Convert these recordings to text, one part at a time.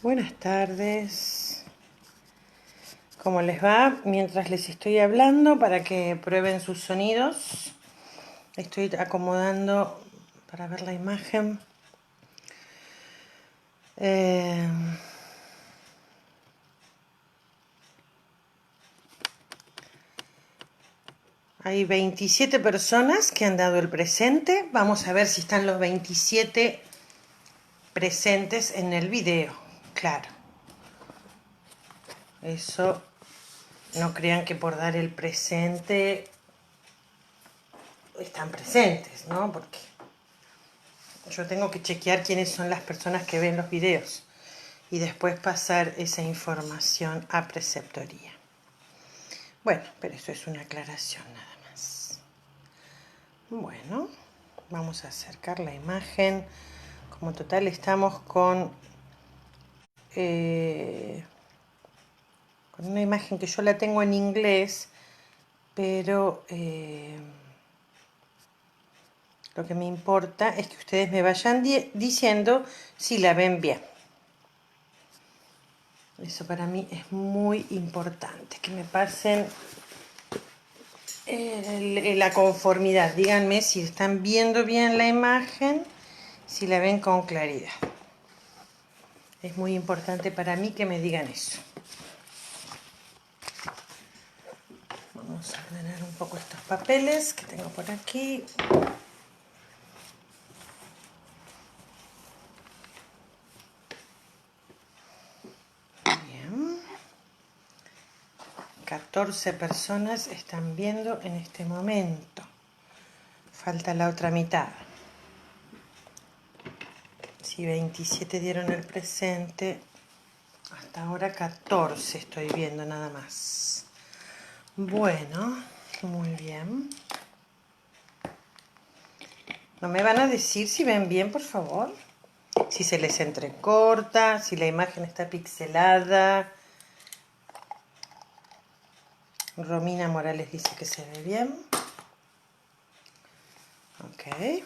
Buenas tardes. ¿Cómo les va? Mientras les estoy hablando para que prueben sus sonidos, estoy acomodando para ver la imagen. Eh, Hay 27 personas que han dado el presente. Vamos a ver si están los 27 presentes en el video. Claro. Eso, no crean que por dar el presente están presentes, ¿no? Porque yo tengo que chequear quiénes son las personas que ven los videos y después pasar esa información a preceptoría. Bueno, pero eso es una aclaración nada más. Bueno, vamos a acercar la imagen. Como total estamos con una imagen que yo la tengo en inglés, pero lo que me importa es que ustedes me vayan diciendo si la ven bien. Eso para mí es muy importante, que me pasen la conformidad. Díganme si están viendo bien la imagen, si la ven con claridad. Es muy importante para mí que me digan eso. Vamos a ordenar un poco estos papeles que tengo por aquí. Bien. 14 personas están viendo en este momento. Falta la otra mitad. Si 27 dieron el presente, hasta ahora 14 estoy viendo nada más. Bueno, muy bien. ¿No me van a decir si ven bien, por favor? Si se les entrecorta, si la imagen está pixelada. Romina Morales dice que se ve bien. Ok.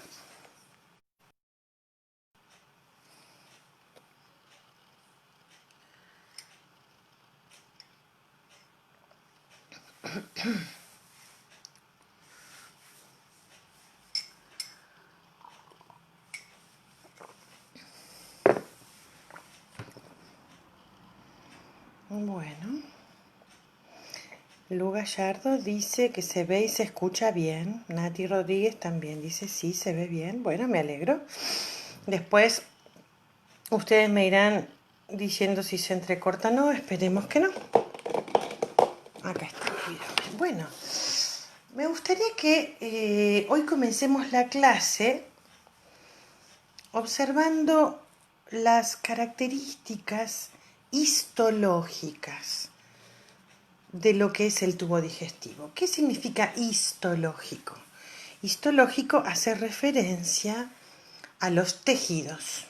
Bueno. Lu Gallardo dice que se ve y se escucha bien. Nati Rodríguez también dice sí, se ve bien. Bueno, me alegro. Después ustedes me irán diciendo si se entrecorta o no. Esperemos que no. Acá está. Bueno, me gustaría que hoy comencemos la clase observando las características histológicas de lo que es el tubo digestivo. ¿Qué significa histológico? Histológico hace referencia a los tejidos.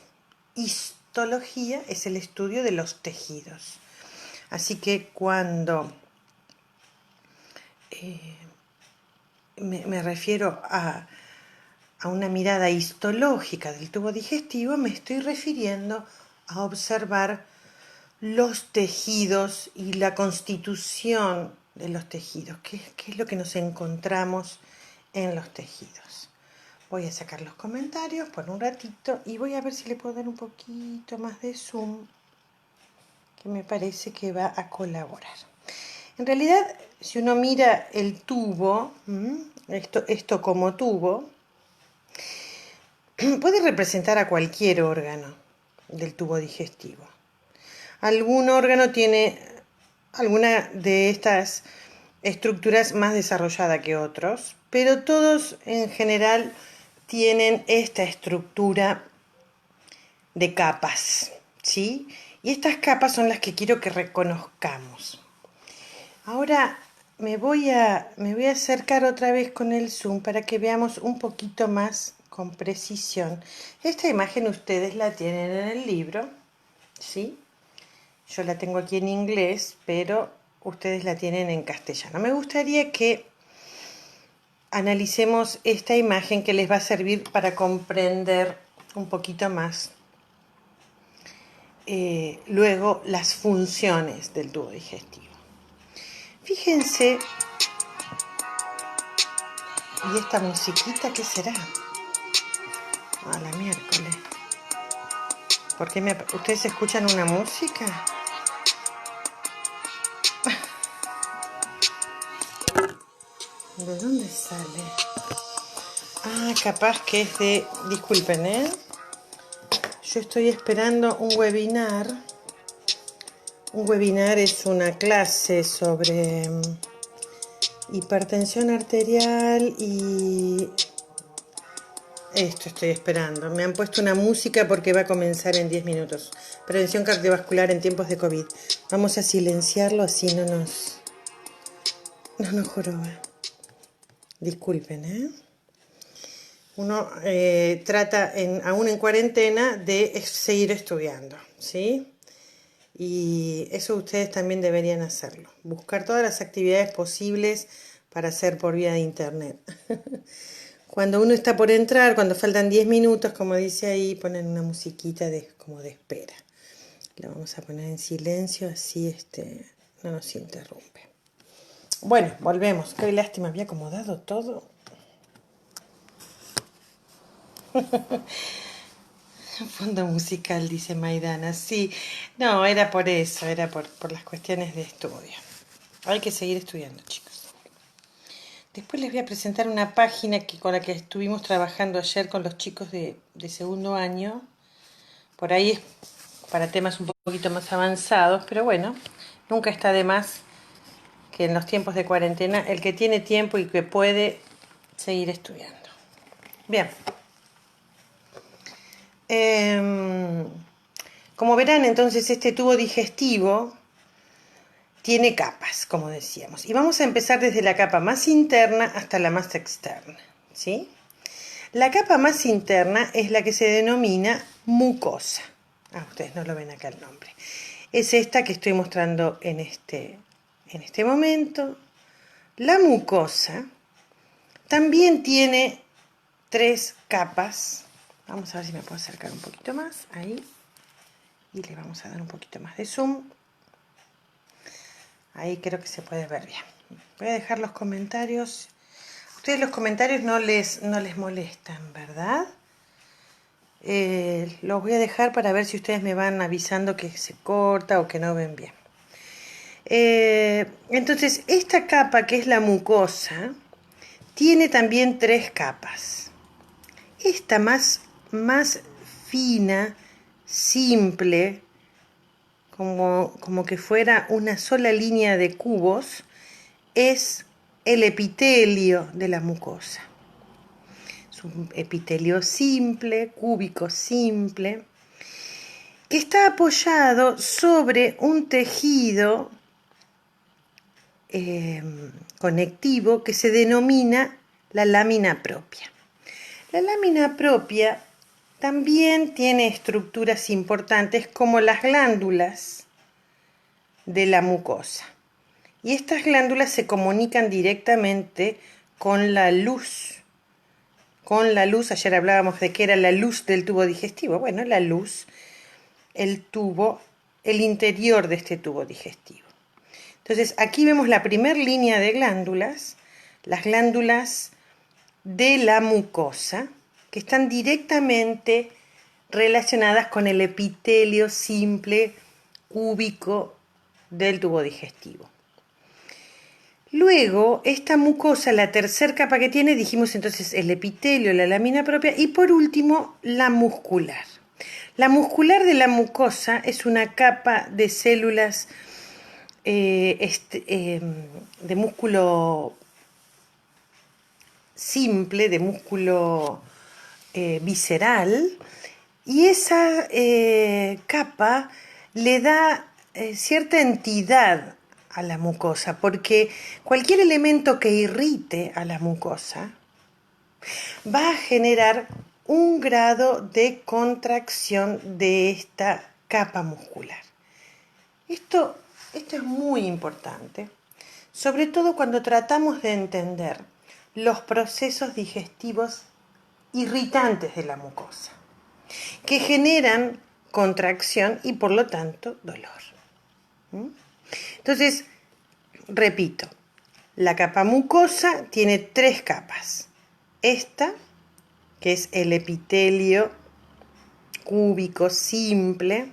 Histología es el estudio de los tejidos. Así que cuando me refiero a una mirada histológica del tubo digestivo, me estoy refiriendo a observar los tejidos y la constitución de los tejidos. ¿Qué es lo que nos encontramos en los tejidos? Voy a sacar los comentarios por un ratito y voy a ver si le puedo dar un poquito más de zoom, que me parece que va a colaborar. En realidad, si uno mira el tubo, esto como tubo, puede representar a cualquier órgano del tubo digestivo. Algún órgano tiene alguna de estas estructuras más desarrollada que otros, pero todos en general tienen esta estructura de capas, ¿sí? Y estas capas son las que quiero que reconozcamos. Ahora me voy a acercar otra vez con el zoom para que veamos un poquito más con precisión. Esta imagen ustedes la tienen en el libro, ¿sí? Yo la tengo aquí en inglés, pero ustedes la tienen en castellano. Me gustaría que analicemos esta imagen que les va a servir para comprender un poquito más luego las funciones del tubo digestivo. Fíjense, ¿y esta musiquita qué será? A la miércoles. ¿Por qué ustedes escuchan una música? ¿De dónde sale? Ah, capaz que es de... Disculpen, ¿eh? Yo estoy esperando un webinar. Un webinar es una clase sobre hipertensión arterial y... Esto estoy esperando. Me han puesto una música porque va a comenzar en 10 minutos. Prevención cardiovascular en tiempos de COVID. Vamos a silenciarlo así no nos joroba. Disculpen, ¿eh? Uno trata, aún en cuarentena, de seguir estudiando, ¿sí? Y eso ustedes también deberían hacerlo. Buscar todas las actividades posibles para hacer por vía de internet. Cuando uno está por entrar, cuando faltan 10 minutos, como dice ahí, ponen una musiquita como de espera. La vamos a poner en silencio, así no nos interrumpe. Bueno, volvemos. Qué lástima, había acomodado todo. Fondo musical, dice Maidana. Sí, no, era por eso, era por las cuestiones de estudio. Hay que seguir estudiando, chicos. Después les voy a presentar una página con la que estuvimos trabajando ayer con los chicos de segundo año. Por ahí es para temas un poquito más avanzados, pero bueno, nunca está de más que en los tiempos de cuarentena el que tiene tiempo y que puede seguir estudiando. Bien. Como verán, entonces este tubo digestivo tiene capas, como decíamos. Y vamos a empezar desde la capa más interna hasta la más externa, ¿sí? La capa más interna es la que se denomina mucosa. Ah, ustedes no lo ven acá el nombre. Es esta que estoy mostrando en este momento. La mucosa también tiene 3 capas. Vamos a ver si me puedo acercar un poquito más. Ahí. Y le vamos a dar un poquito más de zoom. Ahí creo que se puede ver bien. Voy a dejar los comentarios. Ustedes los comentarios no les molestan, ¿verdad? Los voy a dejar para ver si ustedes me van avisando que se corta o que no ven bien. Entonces, esta capa que es la mucosa tiene también 3 capas. Esta más fina, simple, como que fuera una sola línea de cubos, es el epitelio de la mucosa. Es un epitelio simple, cúbico simple, que está apoyado sobre un tejido conectivo que se denomina la lámina propia. La lámina propia también tiene estructuras importantes como las glándulas de la mucosa. Y estas glándulas se comunican directamente con la luz. Ayer hablábamos de que era la luz del tubo digestivo. Bueno, la luz, el interior de este tubo digestivo. Entonces, aquí vemos la primera línea de glándulas, las glándulas de la mucosa, que están directamente relacionadas con el epitelio simple cúbico del tubo digestivo. Luego, esta mucosa, la tercera capa que tiene, dijimos entonces el epitelio, la lámina propia, y por último, la muscular. La muscular de la mucosa es una capa de células de músculo simple, de músculo visceral, y esa capa le da cierta entidad a la mucosa, porque cualquier elemento que irrite a la mucosa va a generar un grado de contracción de esta capa muscular. Esto es muy importante, sobre todo cuando tratamos de entender los procesos digestivos irritantes de la mucosa, que generan contracción y por lo tanto dolor. Entonces, repito, la capa mucosa tiene 3 capas. Esta, que es el epitelio cúbico simple,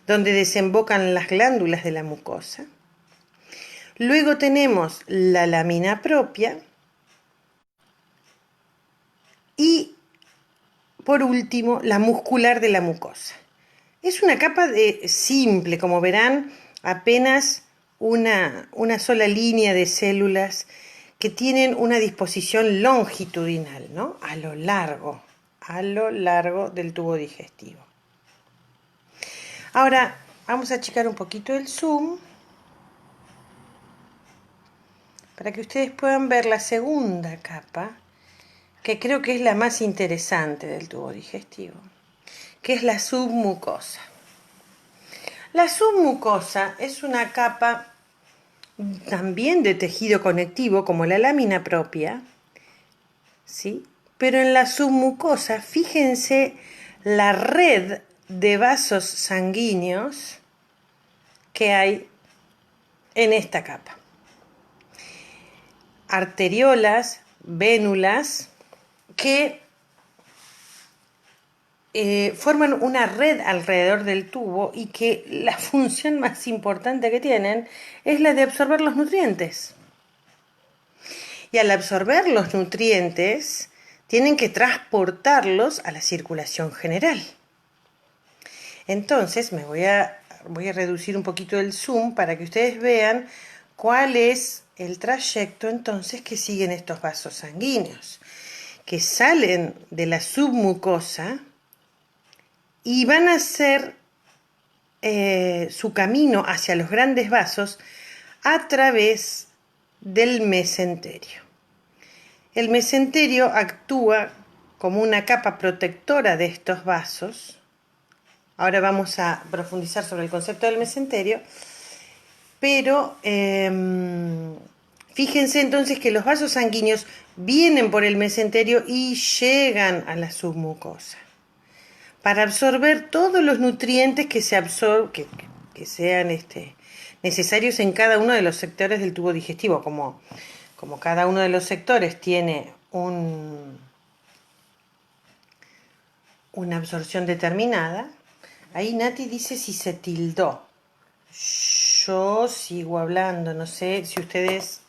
donde desembocan las glándulas de la mucosa. Luego tenemos la lámina propia y, por último, la muscular de la mucosa. Es una capa simple, como verán, apenas una sola línea de células que tienen una disposición longitudinal, ¿no? A lo largo del tubo digestivo. Ahora vamos a achicar un poquito el zoom para que ustedes puedan ver la segunda capa, que creo que es la más interesante del tubo digestivo, que es la submucosa. La submucosa es una capa también de tejido conectivo como la lámina propia, ¿sí? Pero en la submucosa, fíjense la red de vasos sanguíneos que hay en esta capa. Arteriolas, vénulas, que forman una red alrededor del tubo y que la función más importante que tienen es la de absorber los nutrientes. Y al absorber los nutrientes, tienen que transportarlos a la circulación general. Entonces, voy a reducir un poquito el zoom para que ustedes vean cuál es el trayecto entonces que siguen estos vasos sanguíneos, que salen de la submucosa y van a hacer su camino hacia los grandes vasos a través del mesenterio. El mesenterio actúa como una capa protectora de estos vasos. Ahora vamos a profundizar sobre el concepto del mesenterio, pero fíjense entonces que los vasos sanguíneos vienen por el mesenterio y llegan a la submucosa para absorber todos los nutrientes que sean necesarios en cada uno de los sectores del tubo digestivo. Como cada uno de los sectores tiene una absorción determinada. Ahí Nati dice si se tildó. Yo sigo hablando, no sé si ustedes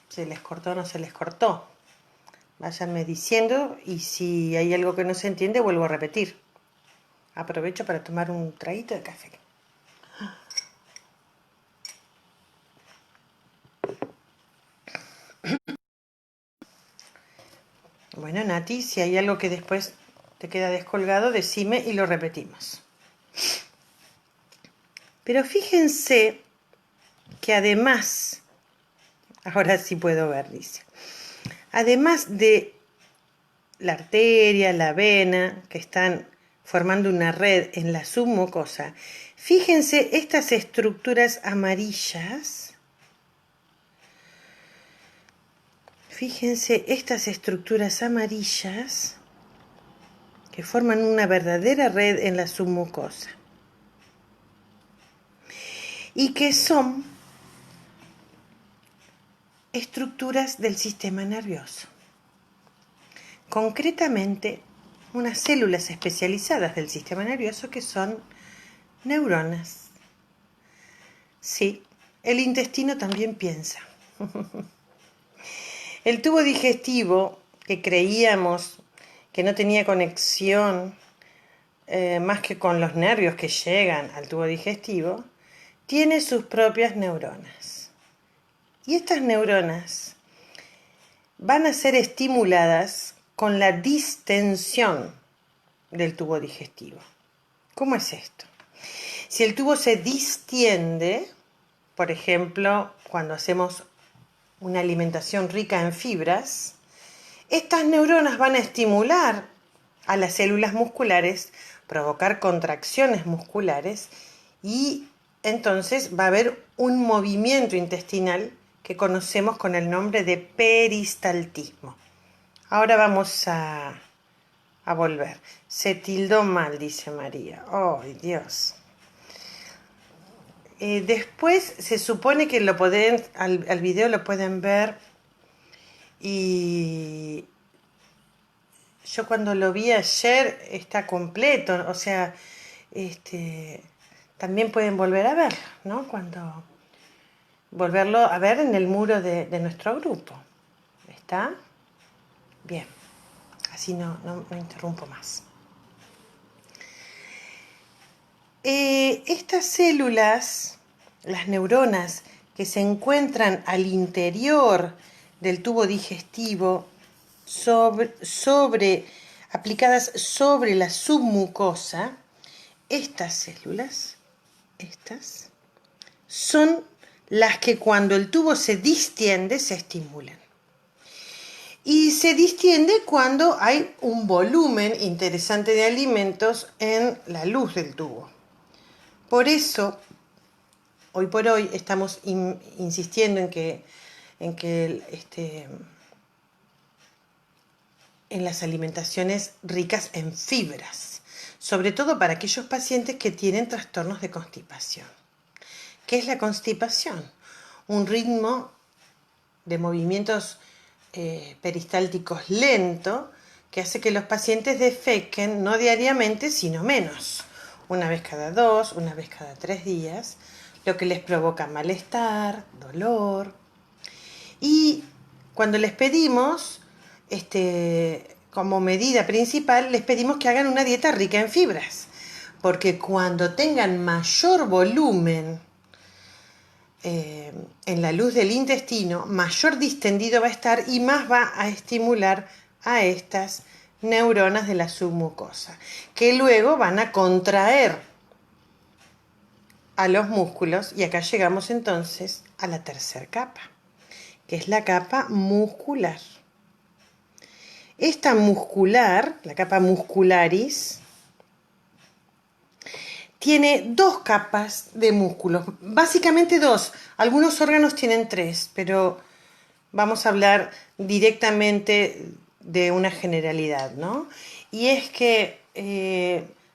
se les cortó o no se les cortó. Váyanme diciendo y si hay algo que no se entiende vuelvo a repetir. Aprovecho para tomar un traguito de café. Bueno, Nati, si hay algo que después te queda descolgado, decime y lo repetimos. Pero fíjense que además, ahora sí puedo ver, dice, además de la arteria, la vena, que están formando una red en la submucosa, fíjense estas estructuras amarillas. Fíjense estas estructuras amarillas que forman una verdadera red en la submucosa y que son estructuras del sistema nervioso. Concretamente, unas células especializadas del sistema nervioso que son neuronas. Sí, el intestino también piensa. El tubo digestivo, que creíamos que no tenía conexión más que con los nervios que llegan al tubo digestivo, tiene sus propias neuronas. Y estas neuronas van a ser estimuladas con la distensión del tubo digestivo. ¿Cómo es esto? Si el tubo se distiende, por ejemplo, cuando hacemos una alimentación rica en fibras, estas neuronas van a estimular a las células musculares, provocar contracciones musculares y entonces va a haber un movimiento intestinal que conocemos con el nombre de peristaltismo. Ahora vamos a a volver. Se tildó mal, dice María. ¡Ay, Dios! Después se supone que lo pueden, al video lo pueden ver, y yo cuando lo vi ayer está completo, o sea, también pueden volver a verlo, ¿no? Cuando volverlo a ver en el muro de nuestro grupo. ¿Está? Bien, así no interrumpo más. Estas células, las neuronas que se encuentran al interior del tubo digestivo, aplicadas sobre la submucosa, estas células, son las que cuando el tubo se distiende se estimulan. Y se distiende cuando hay un volumen interesante de alimentos en la luz del tubo. Por eso, hoy por hoy estamos insistiendo en las alimentaciones ricas en fibras, sobre todo para aquellos pacientes que tienen trastornos de constipación. ¿Qué es la constipación? Un ritmo de movimientos peristálticos lento que hace que los pacientes defequen no diariamente, sino menos, una vez cada 2, una vez cada 3 días, lo que les provoca malestar, dolor. Y cuando les pedimos, como medida principal, les pedimos que hagan una dieta rica en fibras, porque cuando tengan mayor volumen en la luz del intestino, mayor distendido va a estar y más va a estimular a estas neuronas de la submucosa, que luego van a contraer a los músculos, y acá llegamos entonces a la tercera capa, que es la capa muscular. Esta muscular, la capa muscularis, tiene 2 capas de músculos, básicamente 2. Algunos órganos tienen 3, pero vamos a hablar directamente de una generalidad, ¿no? Y es que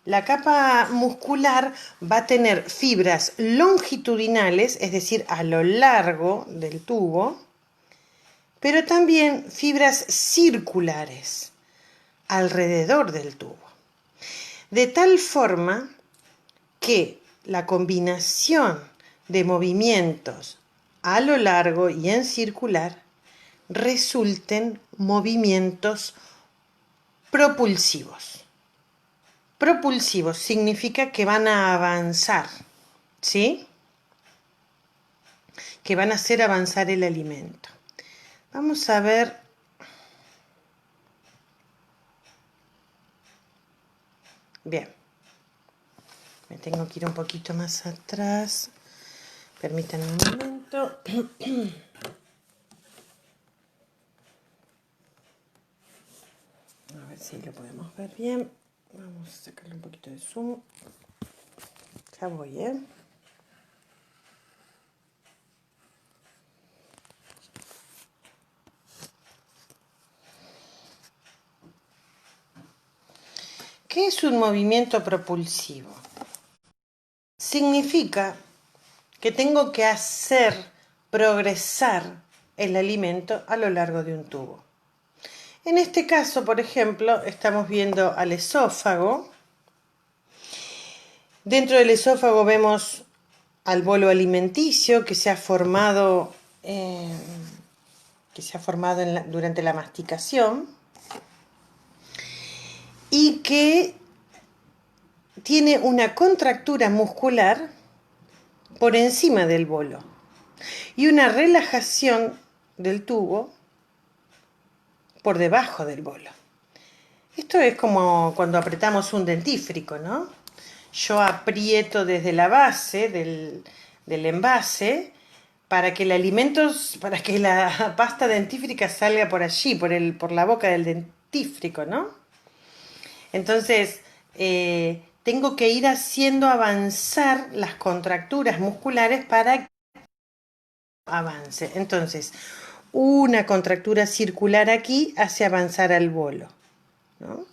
la capa muscular va a tener fibras longitudinales, es decir, a lo largo del tubo, pero también fibras circulares alrededor del tubo. De tal forma que la combinación de movimientos a lo largo y en circular resulten movimientos propulsivos. Propulsivos significa que van a avanzar, ¿sí? Que van a hacer avanzar el alimento. Vamos a ver. Bien. Me tengo que ir un poquito más atrás. Permítanme un momento. A ver si lo podemos ver bien. Vamos a sacarle un poquito de zoom. Ya voy, ¿eh? ¿Qué es un movimiento propulsivo? Significa que tengo que hacer progresar el alimento a lo largo de un tubo. En este caso, por ejemplo, estamos viendo al esófago. Dentro del esófago vemos al bolo alimenticio que se ha formado, durante la masticación, y que tiene una contractura muscular por encima del bolo y una relajación del tubo por debajo del bolo. Esto es como cuando apretamos un dentífrico, ¿no? Yo aprieto desde la base del envase para que la pasta dentífrica salga por allí, por la boca del dentífrico, ¿no? Entonces, tengo que ir haciendo avanzar las contracturas musculares para que avance. Entonces, una contractura circular aquí hace avanzar al bolo, ¿no?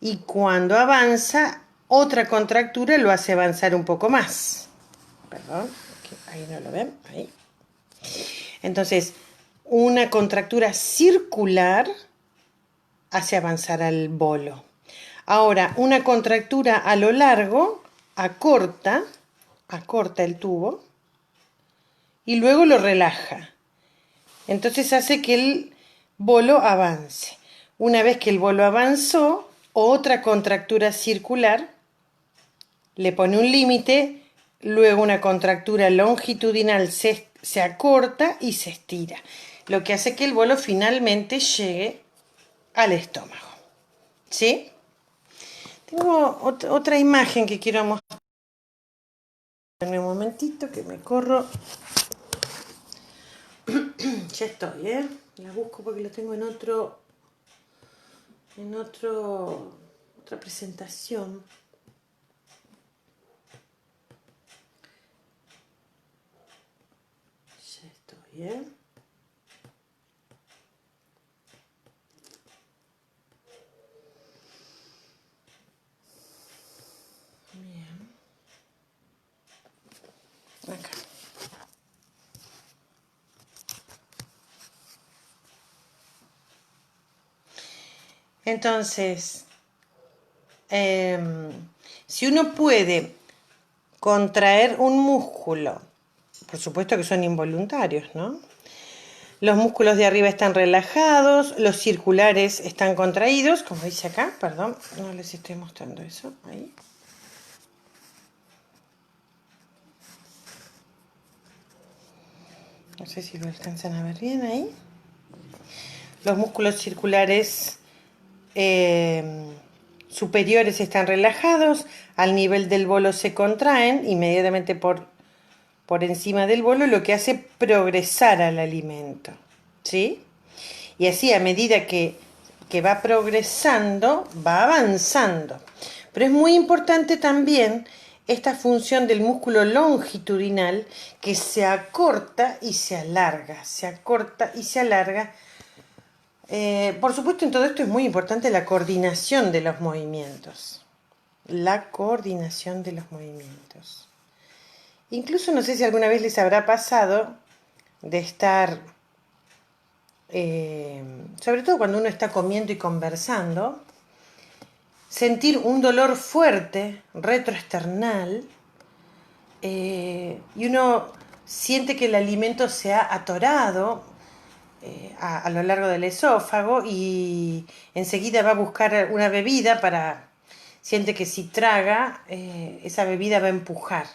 y cuando avanza, otra contractura lo hace avanzar un poco más. Perdón, ahí no lo ven, ahí. Entonces, una contractura circular hace avanzar al bolo. Ahora, una contractura a lo largo acorta el tubo y luego lo relaja. Entonces hace que el bolo avance. Una vez que el bolo avanzó, otra contractura circular le pone un límite, luego una contractura longitudinal se acorta y se estira, lo que hace que el bolo finalmente llegue al estómago. ¿Sí? Tengo otra imagen que quiero mostrar. En un momentito que me corro. Ya estoy, ¿eh? La busco porque la tengo en otra presentación. Ya estoy, ¿eh? Bien. Acá. Entonces, si uno puede contraer un músculo, por supuesto que son involuntarios, ¿no? Los músculos de arriba están relajados, los circulares están contraídos, como dice acá, perdón, no les estoy mostrando eso, ahí. No sé si lo alcanzan a ver bien ahí. Los músculos circulares superiores están relajados, al nivel del bolo se contraen, inmediatamente por encima del bolo, lo que hace progresar al alimento, ¿sí? Y así a medida que va progresando, va avanzando. Pero es muy importante también esta función del músculo longitudinal que se acorta y se alarga, se acorta y se alarga. Por supuesto, en todo esto es muy importante la coordinación de los movimientos. La coordinación de los movimientos. Incluso no sé si alguna vez les habrá pasado de estar, sobre todo cuando uno está comiendo y conversando, sentir un dolor fuerte, retroesternal, y uno siente que el alimento se ha atorado a lo largo del esófago y enseguida va a buscar una bebida siente que si traga, esa bebida va a empujar.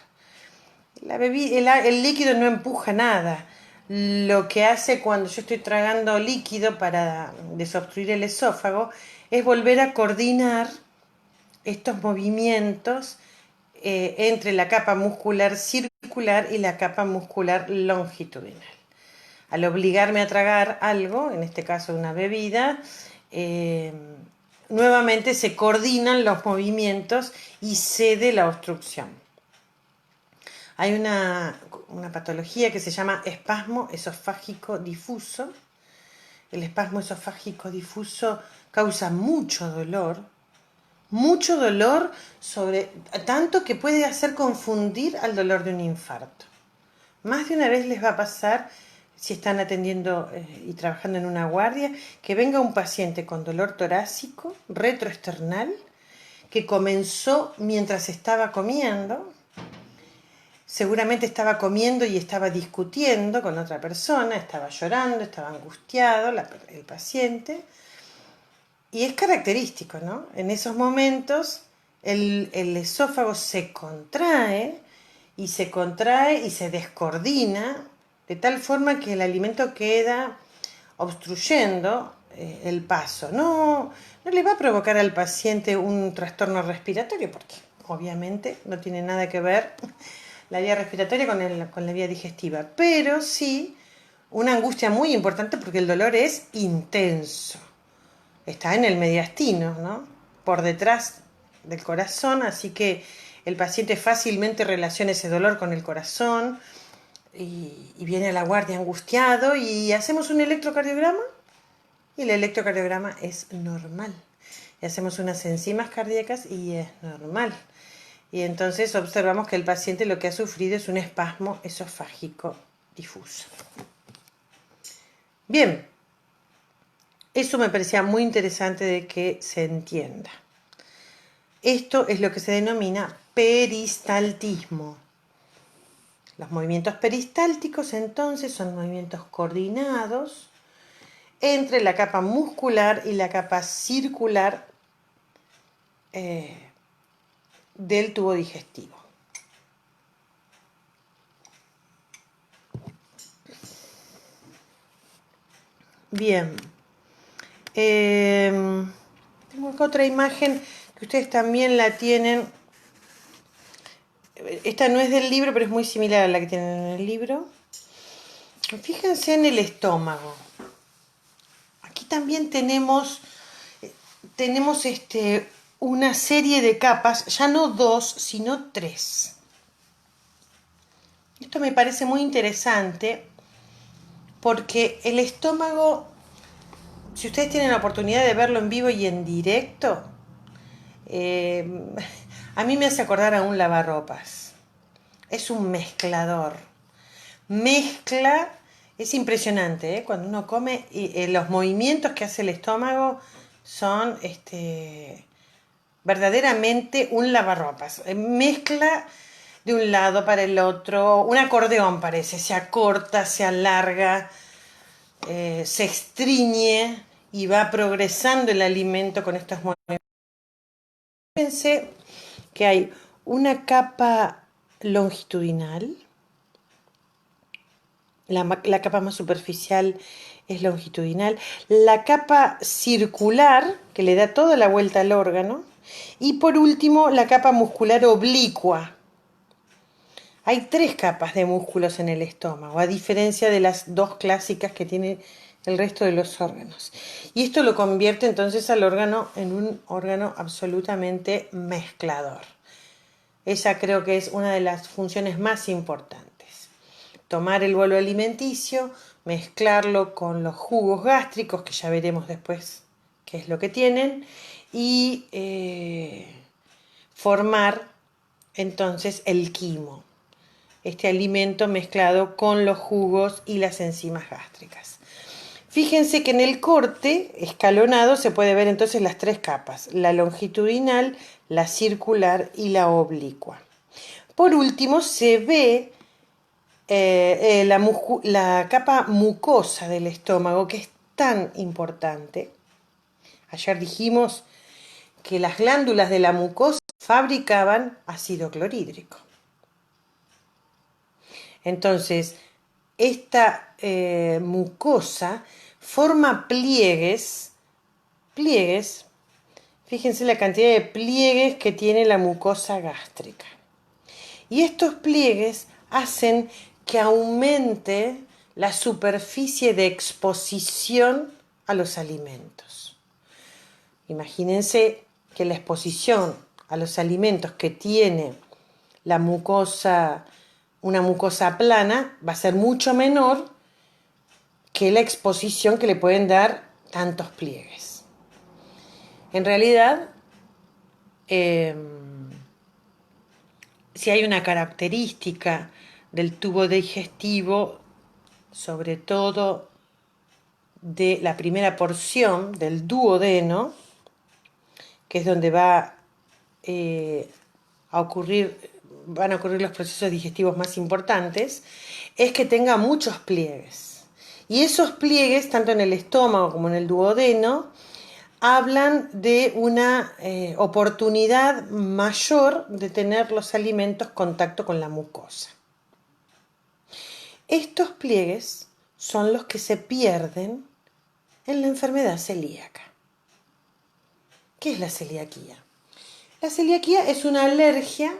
El líquido no empuja nada. Lo que hace cuando yo estoy tragando líquido para desobstruir el esófago es volver a coordinar estos movimientos entre la capa muscular circular y la capa muscular longitudinal. Al obligarme a tragar algo, en este caso una bebida, nuevamente se coordinan los movimientos y cede la obstrucción. Hay una patología que se llama espasmo esofágico difuso. El espasmo esofágico difuso causa mucho dolor, tanto que puede hacer confundir al dolor de un infarto. Más de una vez les va a pasar, si están atendiendo y trabajando en una guardia, que venga un paciente con dolor torácico, retroesternal, que comenzó mientras estaba comiendo. Seguramente estaba comiendo y estaba discutiendo con otra persona, estaba llorando, estaba angustiado el paciente. Y es característico, ¿no? En esos momentos el esófago se contrae y se descoordina de tal forma que el alimento queda obstruyendo el paso. No le va a provocar al paciente un trastorno respiratorio porque obviamente no tiene nada que ver la vía respiratoria con la vía digestiva, pero sí una angustia muy importante porque el dolor es intenso. Está en el mediastino, ¿no? Por detrás del corazón, así que el paciente fácilmente relaciona ese dolor con el corazón y viene a la guardia angustiado y hacemos un electrocardiograma y el electrocardiograma es normal. y hacemos unas enzimas cardíacas y es normal. Y entonces observamos que el paciente lo que ha sufrido es un espasmo esofágico difuso. Bien, eso me parecía muy interesante de que se entienda. Esto es lo que se denomina peristaltismo. Los movimientos peristálticos entonces son movimientos coordinados entre la capa muscular y la capa circular del tubo digestivo. Bien, tengo acá otra imagen que ustedes también la tienen. Esta no es del libro, pero es muy similar a la que tienen en el libro. Fíjense en el estómago. Aquí también tenemos una serie de capas, ya no 2, sino 3. Esto me parece muy interesante porque el estómago, si ustedes tienen la oportunidad de verlo en vivo y en directo, a mí me hace acordar a un lavarropas. Es un mezclador. Mezcla, es impresionante, ¿eh? Cuando uno come, los movimientos que hace el estómago son verdaderamente un lavarropas. Mezcla de un lado para el otro, un acordeón parece, se acorta, se alarga, se estriñe y va progresando el alimento con estos movimientos. Fíjense que hay una capa longitudinal, la capa más superficial es longitudinal, la capa circular, que le da toda la vuelta al órgano, y por último la capa muscular oblicua. Hay 3 capas de músculos en el estómago, a diferencia de las 2 clásicas que tiene el resto de los órganos. Y esto lo convierte entonces al órgano en un órgano absolutamente mezclador. Esa creo que es una de las funciones más importantes. Tomar el bolo alimenticio, mezclarlo con los jugos gástricos, que ya veremos después qué es lo que tienen, y formar entonces el quimo, este alimento mezclado con los jugos y las enzimas gástricas. Fíjense que en el corte escalonado se puede ver entonces las 3 capas, la longitudinal, la circular y la oblicua. Por último se ve la capa mucosa del estómago, que es tan importante. Ayer dijimos que las glándulas de la mucosa fabricaban ácido clorhídrico. Entonces, esta mucosa forma pliegues, fíjense la cantidad de pliegues que tiene la mucosa gástrica. Y estos pliegues hacen que aumente la superficie de exposición a los alimentos. Imagínense que la exposición a los alimentos que tiene la mucosa, una mucosa plana, va a ser mucho menor que la exposición que le pueden dar tantos pliegues. En realidad, si hay una característica del tubo digestivo, sobre todo de la primera porción del duodeno, que es donde van a ocurrir los procesos digestivos más importantes, es que tenga muchos pliegues. Y esos pliegues, tanto en el estómago como en el duodeno, hablan de una oportunidad mayor de tener los alimentos contacto con la mucosa. Estos pliegues son los que se pierden en la enfermedad celíaca. ¿Qué es la celiaquía? La celiaquía es una alergia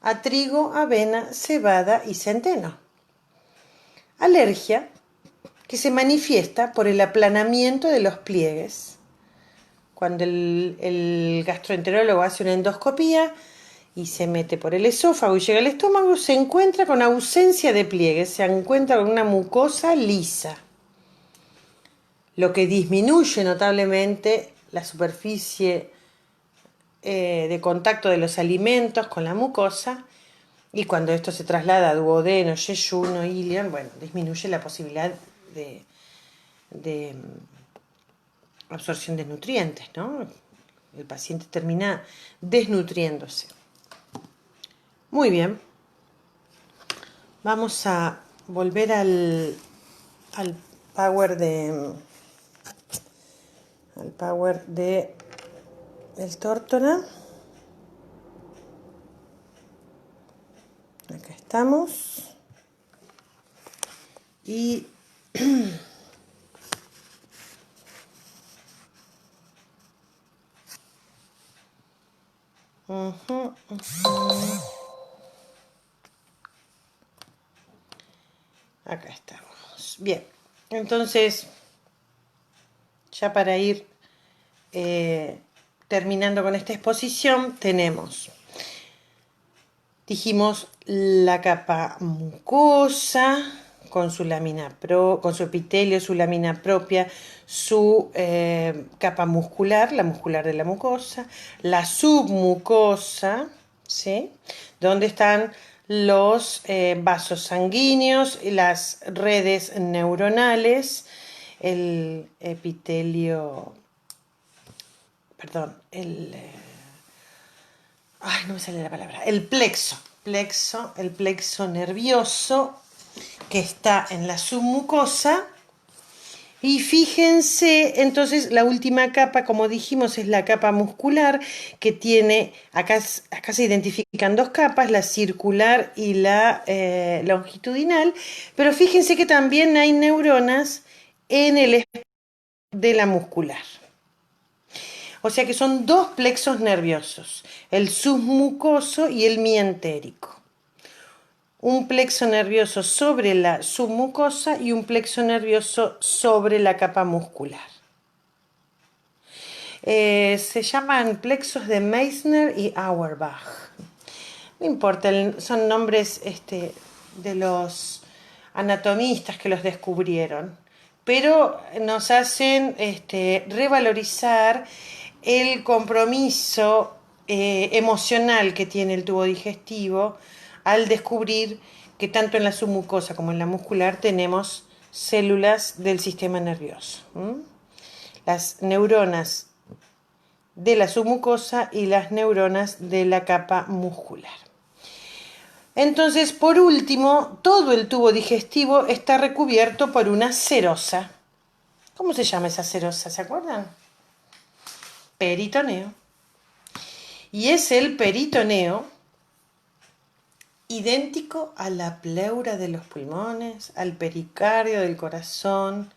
a trigo, avena, cebada y centeno. Alergia que se manifiesta por el aplanamiento de los pliegues. Cuando el gastroenterólogo hace una endoscopía y se mete por el esófago y llega al estómago, se encuentra con ausencia de pliegues, se encuentra con una mucosa lisa, lo que disminuye notablemente la superficie de contacto de los alimentos con la mucosa, y cuando esto se traslada a duodeno, yeyuno, ilion, bueno, disminuye la posibilidad de absorción de nutrientes, ¿no? El paciente termina desnutriéndose. Muy bien. Vamos a volver al power de el tórtola. Acá estamos. Y acá estamos. Bien, entonces, ya para ir terminando con esta exposición, dijimos la capa mucosa con su con su epitelio, su lámina propia, su capa muscular, la muscular de la mucosa, la submucosa, ¿sí? Donde están los vasos sanguíneos y las redes neuronales, el epitelio, perdón, no me sale la palabra, el plexo nervioso que está en la submucosa. Y fíjense, entonces la última capa, como dijimos, es la capa muscular, que tiene, acá se identifican dos capas, la circular y la longitudinal, pero fíjense que también hay neuronas en el espejo de la muscular. O sea que son dos plexos nerviosos, el submucoso y el mientérico. Un plexo nervioso sobre la submucosa y un plexo nervioso sobre la capa muscular. Se llaman plexos de Meissner y Auerbach. No importa, son nombres de los anatomistas que los descubrieron, pero nos hacen revalorizar el compromiso emocional que tiene el tubo digestivo al descubrir que tanto en la submucosa como en la muscular tenemos células del sistema nervioso. Las neuronas de la submucosa y las neuronas de la capa muscular. Entonces, por último, todo el tubo digestivo está recubierto por una serosa. ¿Cómo se llama esa serosa? ¿Se acuerdan? Peritoneo. Y es el peritoneo idéntico a la pleura de los pulmones, al pericardio del corazón,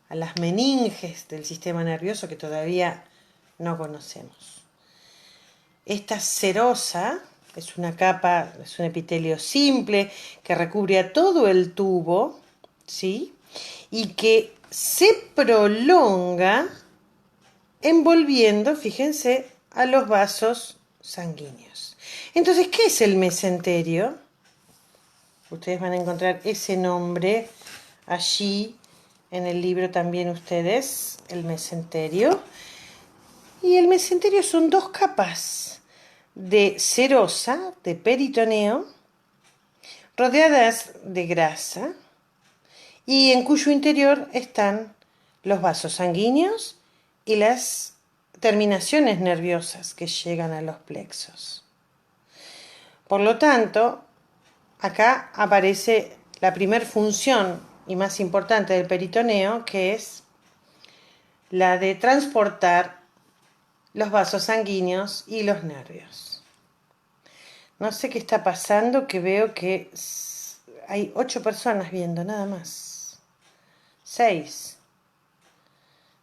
a las meninges del sistema nervioso que todavía no conocemos. Esta serosa es una capa, es un epitelio simple que recubre a todo el tubo, ¿sí? Y que se prolonga envolviendo, fíjense, a los vasos sanguíneos. Entonces, ¿qué es el mesenterio? Ustedes van a encontrar ese nombre allí en el libro también ustedes, el mesenterio. Y el mesenterio son dos capas de serosa, de peritoneo, rodeadas de grasa, y en cuyo interior están los vasos sanguíneos y las terminaciones nerviosas que llegan a los plexos. Por lo tanto, acá aparece la primer función y más importante del peritoneo, que es la de transportar los vasos sanguíneos y los nervios. No sé qué está pasando, que veo que hay 8 personas viendo, nada más. 6.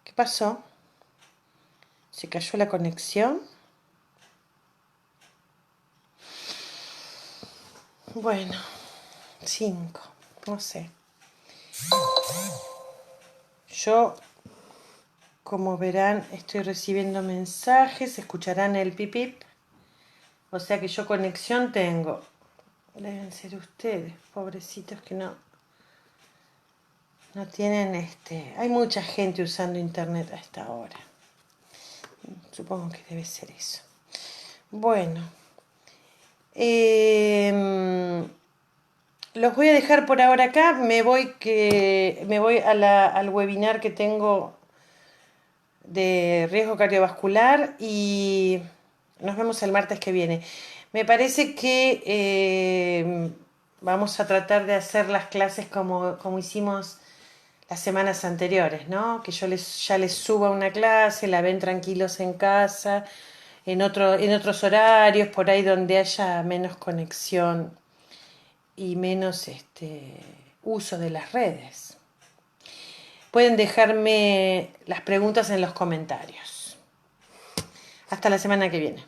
¿Qué pasó? ¿Se cayó la conexión? Bueno, 5, no sé. Yo, como verán, estoy recibiendo mensajes, escucharán el pipip. O sea que yo conexión tengo. Deben ser ustedes, pobrecitos que no tienen Hay mucha gente usando internet a esta hora. Supongo que debe ser eso. Bueno, los voy a dejar por ahora acá. Me voy al webinar que tengo de riesgo cardiovascular y nos vemos el martes que viene. Me parece que vamos a tratar de hacer las clases como hicimos las semanas anteriores, ¿no? Que ya les suba una clase, la ven tranquilos en casa, en otros horarios, por ahí donde haya menos conexión y menos uso de las redes. Pueden dejarme las preguntas en los comentarios. Hasta la semana que viene.